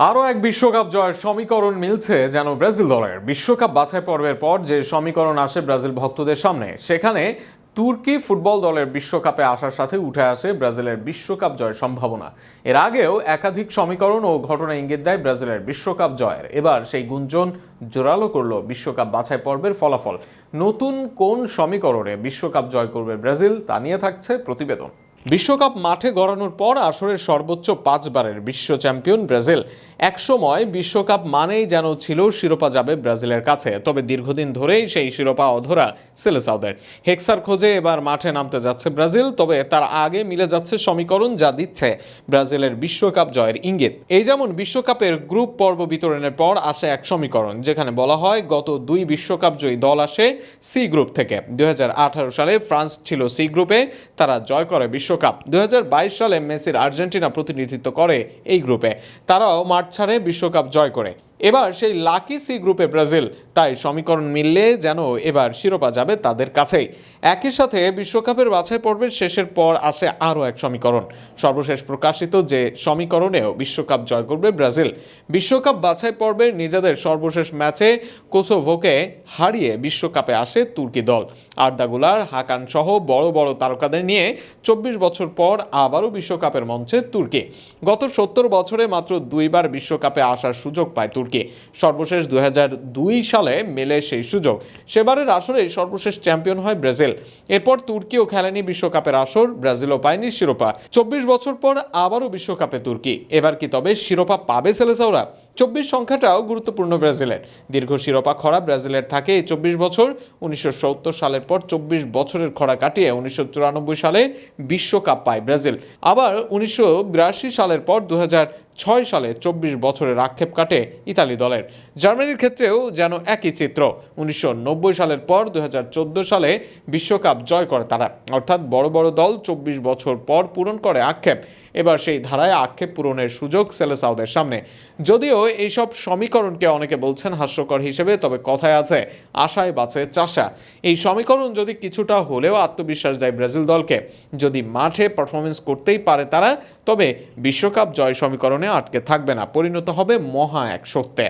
আরও এক বিশ্বকাপ জয়ের সমীকরণ মিলছে যেন ব্রাজিল দলের। বিশ্বকাপ বাছাই পর্বের পর যে সমীকরণ আসে ব্রাজিল ভক্তদের সামনে, সেখানে তুর্কি ফুটবল দলের বিশ্বকাপে আসার সাথে উঠে আসে ব্রাজিলের বিশ্বকাপ জয়ের সম্ভাবনা। এর আগেও একাধিক সমীকরণ ও ঘটনা ইঙ্গিত দেয় ব্রাজিলের বিশ্বকাপ জয়ের। এবার সেই গুঞ্জন জোরালো করল বিশ্বকাপ বাছাই পর্বের ফলাফল। নতুন কোন সমীকরণে বিশ্বকাপ জয় করবে ব্রাজিল, তা নিয়ে থাকছে প্রতিবেদন। বিশ্বকাপ মাঠে গড়ানোর পর আসরের সর্বোচ্চ 5 বারের বিশ্ব চ্যাম্পিয়ন ব্রাজিল। একসময় বিশ্বকাপ মানেই যেন ছিল শিরোপা যাবে ব্রাজিলের কাছে, তবে দীর্ঘদিন ধরেই সেই শিরোপা অধরা সেলেসাওদের। হেক্সার খোঁজে এবার মাঠে নামতে যাচ্ছে ব্রাজিল, তবে তার আগে মিলে যাচ্ছে সমীকরণ যা দিচ্ছে ব্রাজিলের বিশ্বকাপ জয়ের ইঙ্গিত। এই যেমন বিশ্বকাপের গ্রুপ পর্ব বিতরণের পর আসে এক সমীকরণ, যেখানে বলা হয় গত 2 বিশ্বকাপ জয়ী দল আসে সি গ্রুপ থেকে। 2018 সালে ফ্রান্স ছিল সি গ্রুপে, তারা জয় করে বিশ্বকাপ। 2022 সালে মেসির আর্জেন্টিনা প্রতিনিধিত্ব করে এই গ্রুপে, তারাও মাঠ ছাড়ে বিশ্বকাপ জয় করে। এবার সেই লাকি সি গ্রুপে ব্রাজিল, তাই সমীকরণ মিললে যেন এবার শিরোপা যাবে তাদের কাছেই। একই সাথে বিশ্বকাপের বাছাই পর্বের শেষের পর আসে আরও এক সমীকরণ, সর্বশেষ প্রকাশিত যে সমীকরণেও বিশ্বকাপ জয় করবে ব্রাজিল। বিশ্বকাপ বাছাই পর্বের নিজেদের সর্বশেষ ম্যাচে কোসোভোকে হারিয়ে বিশ্বকাপে আসে তুর্কি দল। আর্দা গুলার, হাকান সহ বড় বড় তারকাদের নিয়ে 24 বছর পর আবারও বিশ্বকাপের মঞ্চে তুর্কি। গত 70 বছরে মাত্র 2 বার বিশ্বকাপে আসার সুযোগ পায় তুর্কি। সর্বশেষ 2002 সালে মেলে সেই সুযোগ। সেবারের আসরে সর্বশেষ চ্যাম্পিয়ন হয় ব্রাজিল। এরপর তুর্কিও খেলেনি বিশ্বকাপের আসর, ব্রাজিলও পায়নি শিরোপা। 24 বছর পর আবারও বিশ্বকাপে তুর্কি। এবার কি তবে শিরোপা পাবে সেলেসাওরা? 24 সংখ্যাটাও গুরুত্বপূর্ণ ব্রাজিলের। দীর্ঘ শিরোপা খরা ব্রাজিলের থাকে এই 24 বছর। 1970 সালের পর 24 বছরের খরা কাটিয়ে 1994 সালে বিশ্বকাপ পায় ব্রাজিল। আবার 1982 সালের পর 2006 সালে 24 বছরের আক্ষেপ কাটে ইতালি দলের। জার্মানির ক্ষেত্রেও যেন একই চিত্র। 1990 সালের পর 2014 সালে বিশ্বকাপ জয় করে তারা, অর্থাৎ বড় বড় দল 24 বছর পর পূরণ করে আক্ষেপ। এবার সেই ধারায় আক্ষেপ পূরণের সুযোগ সেলেসাওদের সামনে। যদিও এইসব সমীকরণকে অনেকে বলছেন হাস্যকর হিসেবে, তবে কথায় আছে আশায় বাঁচে চাষা। এই সমীকরণ যদি কিছুটা হলেও আত্মবিশ্বাস দেয় ব্রাজিল দলকে, যদি মাঠে পারফরমেন্স করতেই পারে তারা, তবে বিশ্বকাপ জয় সমীকরণে আটকে থাকবে না, পরিণত হবে মহা এক সত্যে।